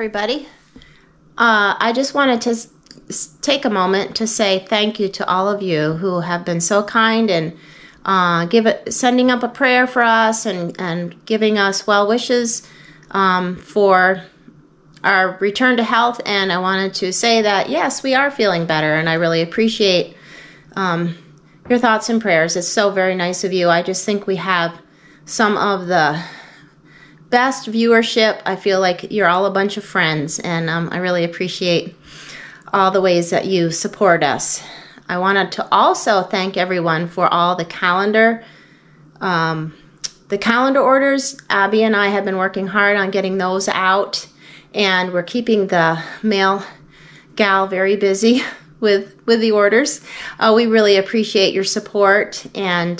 everybody. I just wanted to take a moment to say thank you to all of you who have been so kind and sending up a prayer for us and giving us well wishes for our return to health. And I wanted to say that yes, we are feeling better, and I really appreciate your thoughts and prayers. It's so very nice of you. I just think we have some of the best viewership. I feel like you're all a bunch of friends, and I really appreciate all the ways that you support us. I wanted to also thank everyone for all the calendar orders. Abby and I have been working hard on getting those out, and we're keeping the mail gal very busy with the orders. We really appreciate your support, and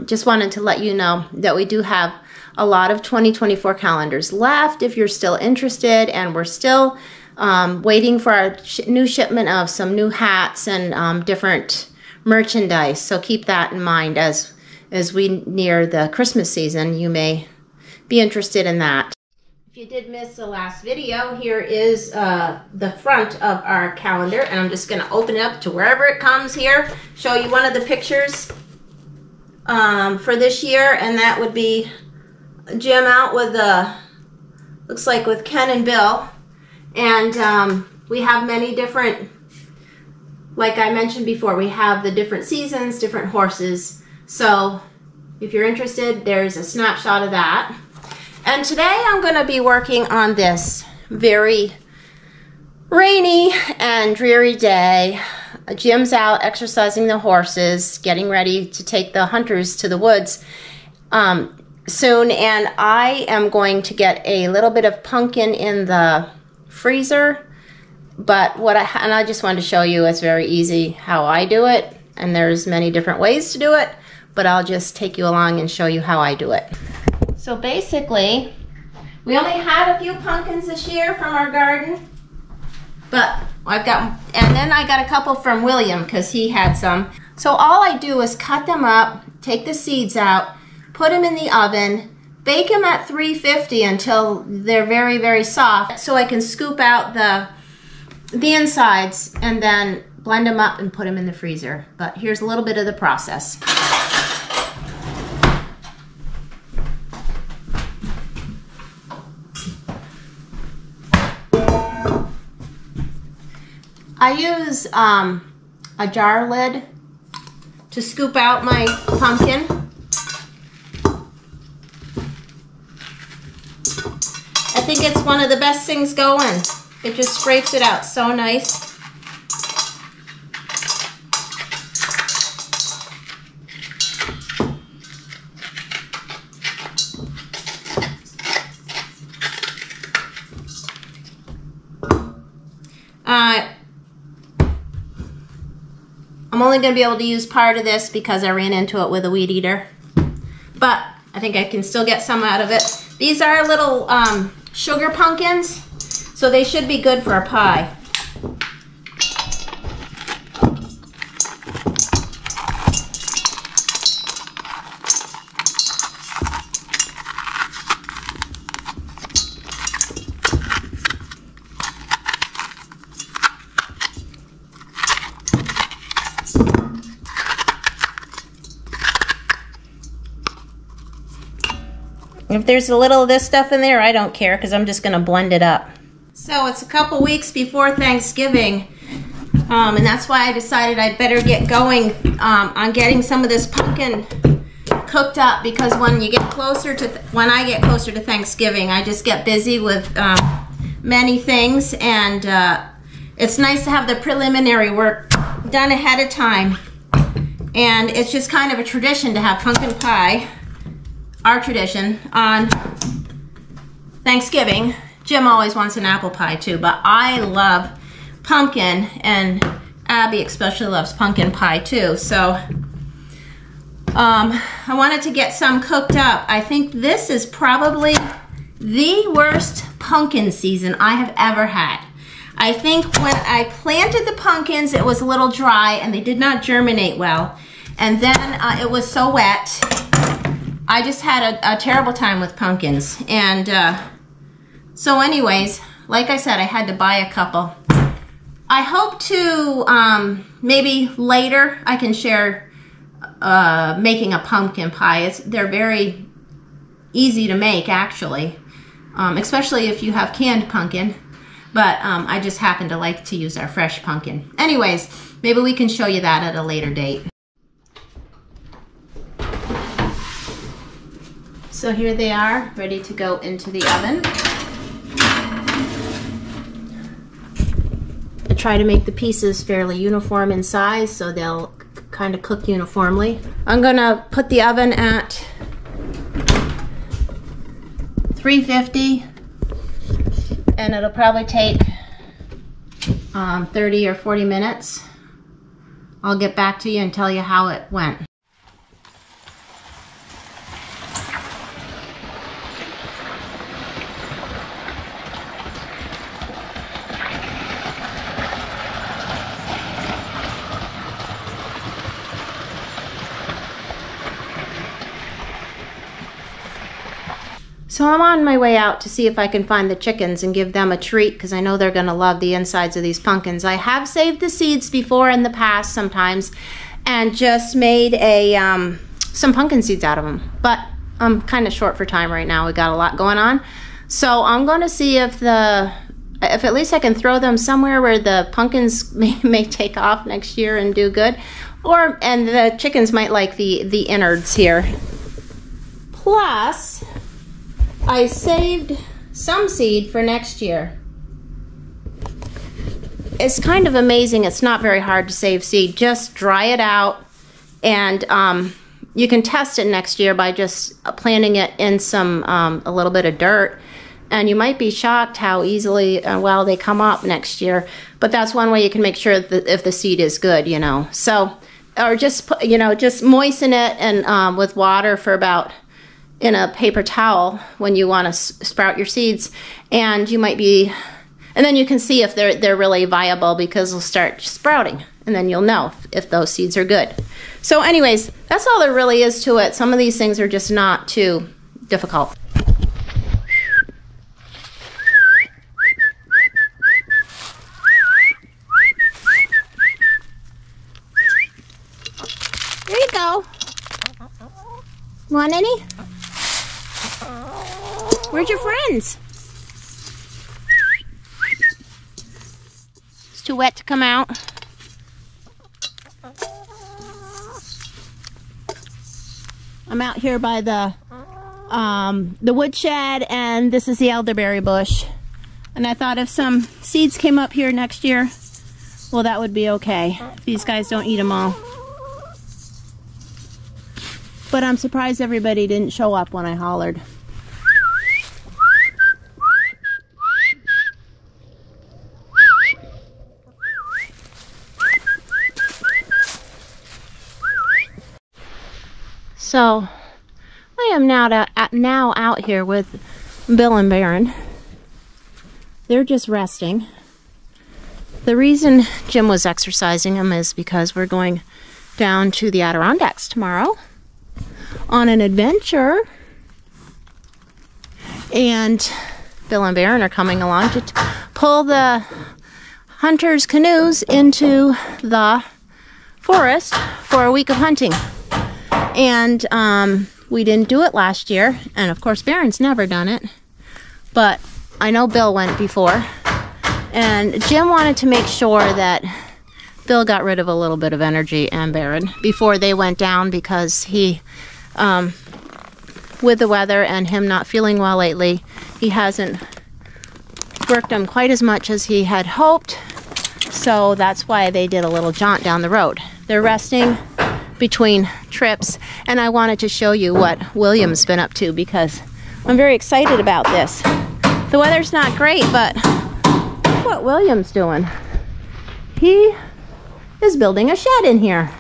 just wanted to let you know that we do have a lot of 2024 calendars left if you're still interested, and we're still waiting for our new shipment of some new hats and different merchandise. So keep that in mind as we near the Christmas season. You may be interested in that. If you did miss the last video, here is the front of our calendar, and I'm just going to open it up to wherever it comes here, show you one of the pictures for this year, and that would be Jim out with looks like with Ken and Bill. And we have many different, like I mentioned before, we have the different seasons, different horses. So if you're interested, there's a snapshot of that. And today I'm going to be working on this very rainy and dreary day. Jim's out exercising the horses, getting ready to take the hunters to the woods soon, and I am going to get a little bit of pumpkin in the freezer. But I just wanted to show you it's very easy how I do it, and there's many different ways to do it, but I'll just take you along and show you how I do it. So basically, we only had a few pumpkins this year from our garden, but and then I got a couple from William because he had some. So all I do is cut them up, take the seeds out, put them in the oven, bake them at 350 until they're very, very soft, so I can scoop out the insides and then blend them up and put them in the freezer. But here's a little bit of the process. I use a jar lid to scoop out my pumpkin. I think it's one of the best things going. It just scrapes it out so nice. I'm only going to be able to use part of this because I ran into it with a weed eater, but I think I can still get some out of it. These are little sugar pumpkins, so they should be good for a pie. If there's a little of this stuff in there, I don't care because I'm just going to blend it up. So it's a couple weeks before Thanksgiving, and that's why I decided I'd better get going on getting some of this pumpkin cooked up, because when I get closer to Thanksgiving, I just get busy with many things, and it's nice to have the preliminary work done ahead of time. And it's just kind of a tradition to have pumpkin pie, our tradition, on Thanksgiving. Jim always wants an apple pie too, but I love pumpkin, and Abby especially loves pumpkin pie too. So I wanted to get some cooked up. I think this is probably the worst pumpkin season I have ever had. I think when I planted the pumpkins, it was a little dry and they did not germinate well. And then it was so wet. I just had a terrible time with pumpkins. And so anyways, like I said, I had to buy a couple. I hope to, maybe later I can share making a pumpkin pie. They're very easy to make, actually, especially if you have canned pumpkin. But I just happen to like to use our fresh pumpkin. Anyways, maybe we can show you that at a later date. So here they are, ready to go into the oven. I try to make the pieces fairly uniform in size so they'll kind of cook uniformly. I'm gonna put the oven at 350, and it'll probably take 30 or 40 minutes. I'll get back to you and tell you how it went. So I'm on my way out to see if I can find the chickens and give them a treat, because I know they're going to love the insides of these pumpkins. I have saved the seeds before in the past sometimes and just made some pumpkin seeds out of them. But I'm kind of short for time right now. We got a lot going on. So I'm going to see if at least I can throw them somewhere where the pumpkins may take off next year and do good. And the chickens might like the innards here. Plus, I saved some seed for next year. It's kind of amazing. It's not very hard to save seed. Just dry it out, and you can test it next year by just planting it in a little bit of dirt, and you might be shocked how easily well they come up next year. But that's one way you can make sure that if the seed is good, you know. So, or just just moisten it and with water for about in a paper towel when you want to sprout your seeds, and then you can see if they're really viable, because they'll start sprouting, and then you'll know if those seeds are good. So anyways, that's all there really is to it. Some of these things are just not too difficult. There you go. Want any? Where's your friends? It's too wet to come out. I'm out here by the woodshed, and this is the elderberry bush. And I thought if some seeds came up here next year, well, that would be okay. If these guys don't eat them all. But I'm surprised everybody didn't show up when I hollered. So I am now out here with Bill and Baron. They're just resting. The reason Jim was exercising them is because we're going down to the Adirondacks tomorrow on an adventure. And Bill and Baron are coming along to pull the hunters' canoes into the forest for a week of hunting. And we didn't do it last year, and of course Baron's never done it, but I know Bill went before, and Jim wanted to make sure that Bill got rid of a little bit of energy, and Baron, before they went down, because he with the weather and him not feeling well lately, he hasn't worked them quite as much as he had hoped, so that's why they did a little jaunt down the road. They're resting between trips, and I wanted to show you what William's been up to, because I'm very excited about this. The weather's not great, but look what William's doing. He is building a shed in here.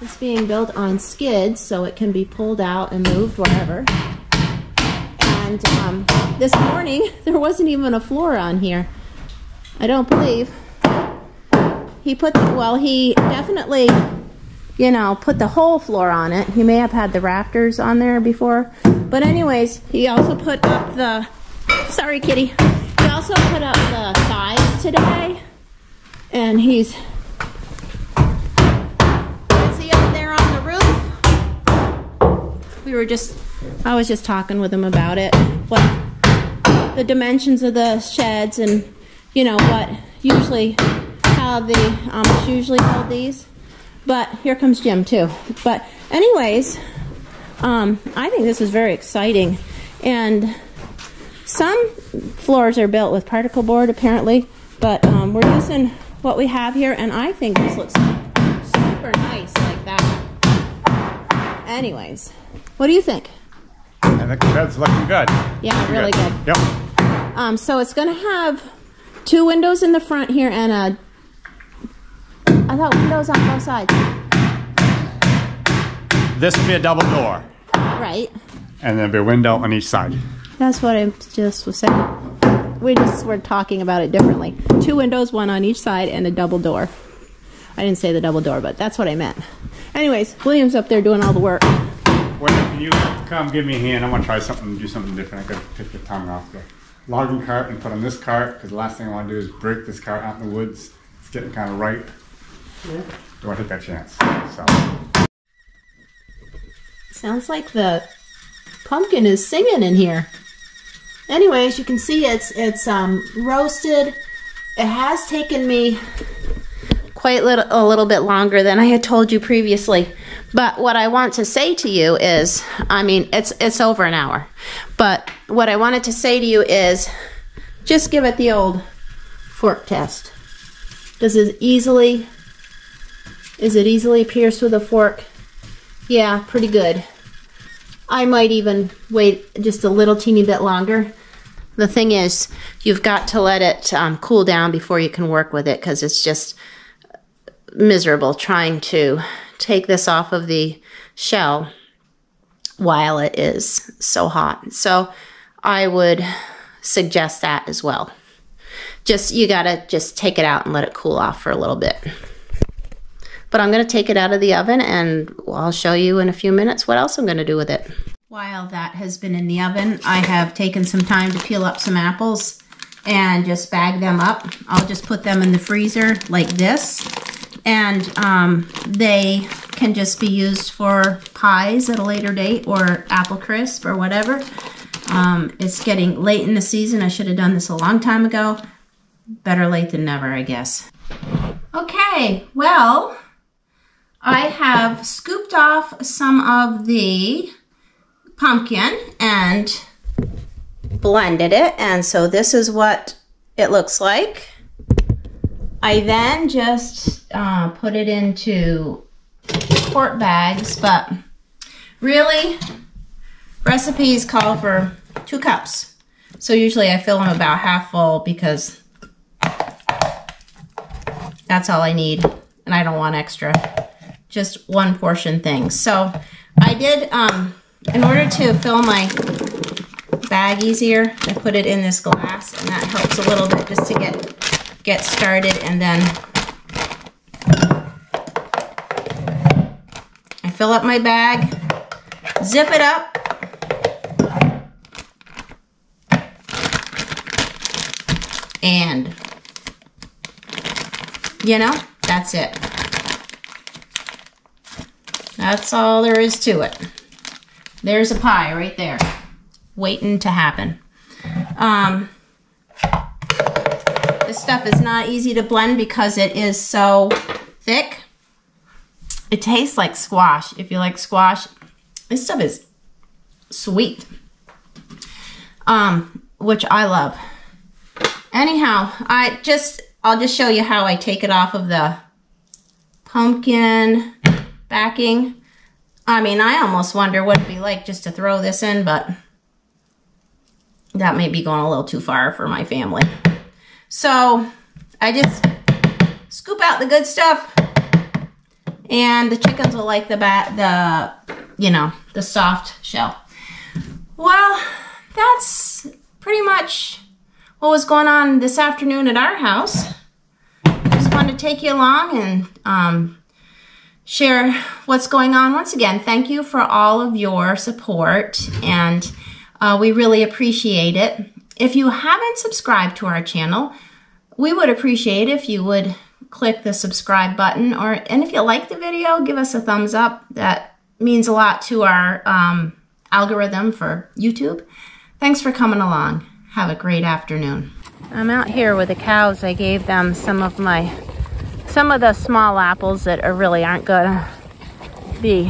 It's being built on skids, so it can be pulled out and moved wherever. And this morning, there wasn't even a floor on here. I don't believe. He definitely, you know, put the whole floor on it. He may have had the rafters on there before. But anyways, he also put up the, sorry kitty, he also put up the sides today. And he's, see up there on the roof? We were just, I was just talking with him about it. What the dimensions of the sheds and, you know, what usually, how the Amish usually build these. But here comes Jim too. But anyways, I think this is very exciting. And some floors are built with particle board apparently, but we're using what we have here, and I think this looks super nice like that. Anyways, what do you think? I think the bed's looking good. Yeah, really good. Yep. So it's going to have 2 windows in the front here and a, I thought windows on both sides. This will be a double door. Right. And there'll be a window on each side. That's what I just was saying. We just were talking about it differently. 2 windows, 1 on each side, and a double door. I didn't say the double door, but that's what I meant. Anyways, William's up there doing all the work. When can you come give me a hand? I want to try something, do something different. I could take the tongue off the logging cart and put on this cart, because the last thing I want to do is break this cart out in the woods. It's getting kind of ripe. Yeah. Don't want to take that chance. So. Sounds like the pumpkin is singing in here. Anyway, as you can see, it's roasted. It has taken me quite a little bit longer than I had told you previously. But what I want to say to you is, I mean, it's over an hour. But what I wanted to say to you is, just give it the old fork test. Is it easily pierced with a fork? Yeah, pretty good. I might even wait just a little teeny bit longer. The thing is, you've got to let it cool down before you can work with it, because it's just miserable trying to take this off of the shell while it is so hot. So I would suggest that as well. You gotta just take it out and let it cool off for a little bit. But I'm gonna take it out of the oven, and I'll show you in a few minutes what else I'm gonna do with it. While that has been in the oven, I have taken some time to peel up some apples and just bag them up. I'll just put them in the freezer like this, and they can just be used for pies at a later date or apple crisp or whatever. It's getting late in the season. I should have done this a long time ago. Better late than never, I guess. Okay, well, I have scooped off some of the pumpkin and blended it, and so this is what it looks like. I then just put it into quart bags, but really recipes call for 2 cups. So usually I fill them about half full because that's all I need, and I don't want extra. Just 1 portion thing. So I did, in order to fill my bag easier, I put it in this glass, and that helps a little bit just to get started. And then I fill up my bag, zip it up, and you know, that's it. That's all there is to it. There's a pie right there, waiting to happen. This stuff is not easy to blend because it is so thick. It tastes like squash. If you like squash, this stuff is sweet, which I love. Anyhow, I'll just show you how I take it off of the pumpkin backing. I mean, I almost wonder what it'd be like just to throw this in, but that may be going a little too far for my family. So I just scoop out the good stuff, and the chickens will like the soft shell. Well, that's pretty much what was going on this afternoon at our house. Just wanted to take you along and share what's going on. Once again, thank you for all of your support, and we really appreciate it. If you haven't subscribed to our channel, we would appreciate if you would click the subscribe button, and if you like the video, give us a thumbs up. That means a lot to our algorithm for YouTube. Thanks for coming along. Have a great afternoon. I'm out here with the cows. I gave them some of the small apples that really aren't gonna be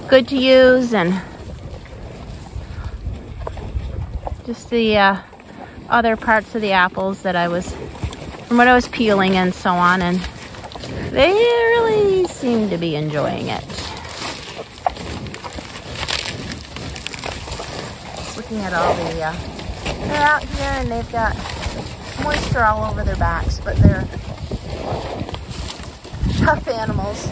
good to use, and just the other parts of the apples that from what I was peeling and so on, and they really seem to be enjoying it. Just looking at all they're out here and they've got moisture all over their backs, but they're tough animals.